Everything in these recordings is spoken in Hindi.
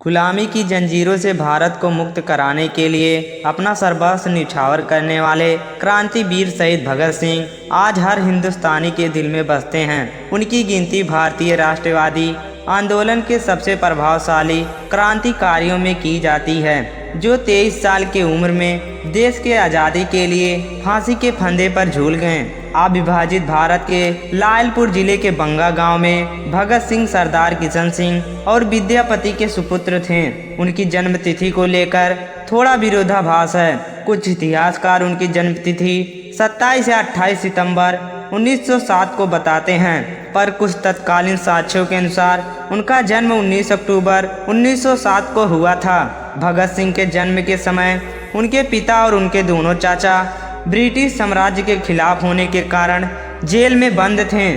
गुलामी की जंजीरों से भारत को मुक्त कराने के लिए अपना सर्वस्व न्यौछावर करने वाले क्रांतिवीर शहीद भगत सिंह आज हर हिंदुस्तानी के दिल में बसते हैं। उनकी गिनती भारतीय राष्ट्रवादी आंदोलन के सबसे प्रभावशाली क्रांतिकारियों में की जाती है, जो 23 साल की उम्र में देश के आज़ादी के लिए फांसी के फंदे पर झूल गए। अविभाजित भारत के लायलपुर जिले के बंगा गांव में भगत सिंह सरदार किशन सिंह और विद्यापति के सुपुत्र थे। उनकी जन्म तिथि को लेकर थोड़ा विरोधाभास है। कुछ इतिहासकार उनकी जन्म तिथि 27 या 28 सितंबर 1907 को बताते हैं, पर कुछ तत्कालीन साक्ष्यों के अनुसार उनका जन्म 19 अक्टूबर 1907 को हुआ था। भगत सिंह के जन्म के समय उनके पिता और उनके दोनों चाचा ब्रिटिश साम्राज्य के खिलाफ होने के कारण जेल में बंद थे।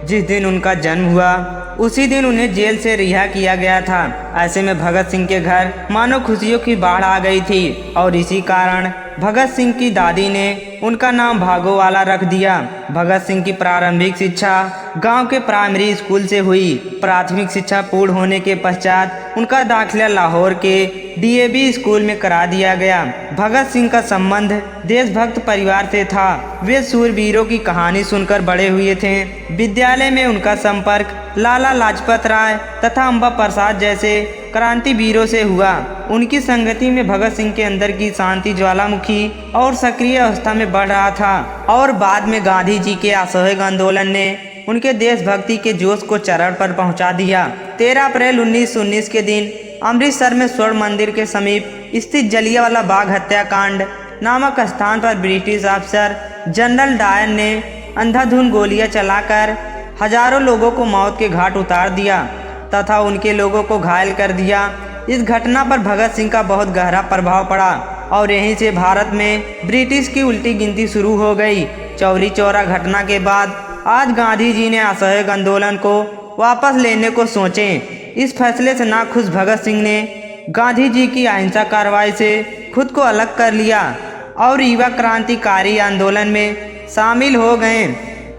जिस दिन उनका जन्म हुआ उसी दिन उन्हें जेल से रिहा किया गया था। ऐसे में भगत सिंह के घर मानो खुशियों की बाढ़ आ गई थी और इसी कारण भगत सिंह की दादी ने उनका नाम भागोवाला रख दिया। भगत सिंह की प्रारंभिक शिक्षा गांव के प्राइमरी स्कूल से हुई। प्राथमिक शिक्षा पूर्ण होने के पश्चात उनका दाखिला लाहौर के डीएवी स्कूल में करा दिया गया। भगत सिंह का संबंध देशभक्त परिवार से था। वे सूरवीरों की कहानी सुनकर बड़े हुए थे। विद्यालय में उनका संपर्क लाला लाजपत राय तथा अम्बा प्रसाद जैसे क्रांतिवीरों से हुआ। उनकी संगति में भगत सिंह के अंदर की शांति ज्वालामुखी और सक्रिय अवस्था में बढ़ रहा था और बाद में गांधी जी के असहयोग आंदोलन ने उनके देशभक्ति के जोश को चरण पर पहुंचा दिया। 13 अप्रैल 1919 के दिन अमृतसर में स्वर्ण मंदिर के समीप स्थित जलियांवाला बाग हत्याकांड नामक स्थान पर ब्रिटिश अफसर जनरल डायर ने अंधाधुंध गोलियां चलाकर हजारों लोगों को मौत के घाट उतार दिया तथा उनके लोगों को घायल कर दिया। इस घटना पर भगत सिंह का बहुत गहरा प्रभाव पड़ा और यहीं से भारत में ब्रिटिश की उल्टी गिनती शुरू हो गई। चौरी चौरा घटना के बाद आज गांधी जी ने असहयोग आंदोलन को वापस लेने को सोचे। इस फैसले से नाखुश भगत सिंह ने गांधी जी की अहिंसा कार्रवाई से खुद को अलग कर लिया और युवा क्रांतिकारी आंदोलन में शामिल हो गए।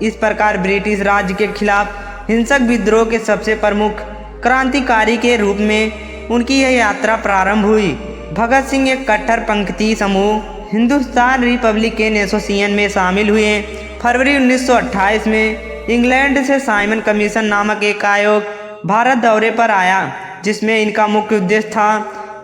इस प्रकार ब्रिटिश राज्य के खिलाफ हिंसक विद्रोह के सबसे प्रमुख क्रांतिकारी के रूप में उनकी यह यात्रा प्रारंभ हुई। भगत सिंह एक कट्टरपंथी समूह हिंदुस्तान रिपब्लिकन एसोसिएशन में शामिल हुए। फरवरी 1928 में इंग्लैंड से साइमन कमीशन नामक एक आयोग भारत दौरे पर आया, जिसमें इनका मुख्य उद्देश्य था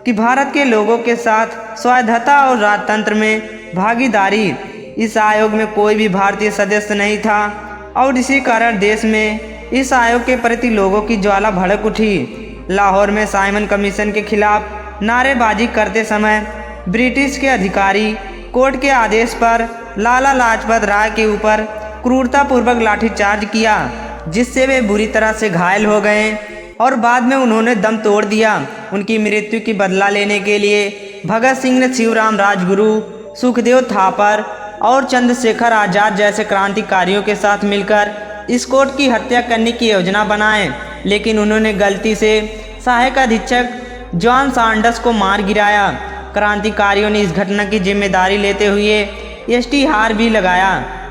कि भारत के लोगों के साथ स्वायत्तता और राजतंत्र में भागीदारी। इस आयोग में कोई भी भारतीय सदस्य नहीं था और इसी कारण देश में इस आयोग के प्रति लोगों की ज्वाला भड़क उठी। लाहौर में साइमन कमीशन के खिलाफ नारेबाजी करते समय ब्रिटिश के अधिकारी कोर्ट के आदेश पर लाला लाजपत राय के ऊपर क्रूरतापूर्वक लाठीचार्ज किया, जिससे वे बुरी तरह से घायल हो गए और बाद में उन्होंने दम तोड़ दिया। उनकी मृत्यु की बदला लेने के लिए भगत सिंह ने शिवराम राजगुरु, सुखदेव थापर और चंद्रशेखर आजाद जैसे क्रांतिकारियों के साथ मिलकर स्कॉट की हत्या करने की योजना बनाए, लेकिन उन्होंने गलती से सहायक अधीक्षक जॉन सैंडर्स को मार गिराया। क्रांतिकारियों ने इस घटना की जिम्मेदारी लेते हुए इश्तिहार भी लगाया।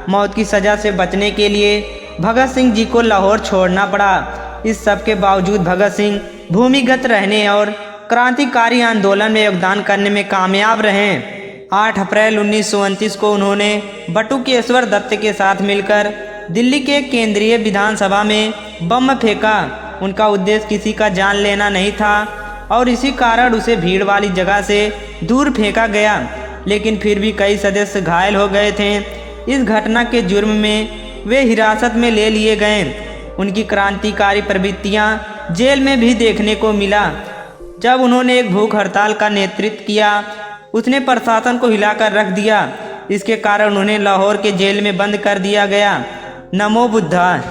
मौत की सज़ा से बचने के लिए भगत सिंह जी को लाहौर छोड़ना पड़ा। इस सब के बावजूद भगत सिंह भूमिगत रहने और क्रांतिकारी आंदोलन में योगदान करने में कामयाब रहे। 8 अप्रैल 1929 को उन्होंने बटुकेश्वर दत्त के साथ मिलकर दिल्ली के केंद्रीय विधानसभा में बम फेंका। उनका उद्देश्य किसी का जान लेना नहीं था और इसी कारण उसे भीड़ वाली जगह से दूर फेंका गया, लेकिन फिर भी कई सदस्य घायल हो गए थे। इस घटना के जुर्म में वे हिरासत में ले लिए गए। उनकी क्रांतिकारी प्रवृत्तियां जेल में भी देखने को मिला। जब उन्होंने एक भूख हड़ताल का नेतृत्व किया, उसने प्रशासन को हिलाकर रख दिया। इसके कारण उन्हें लाहौर के जेल में बंद कर दिया गया। नमो बुद्धाय।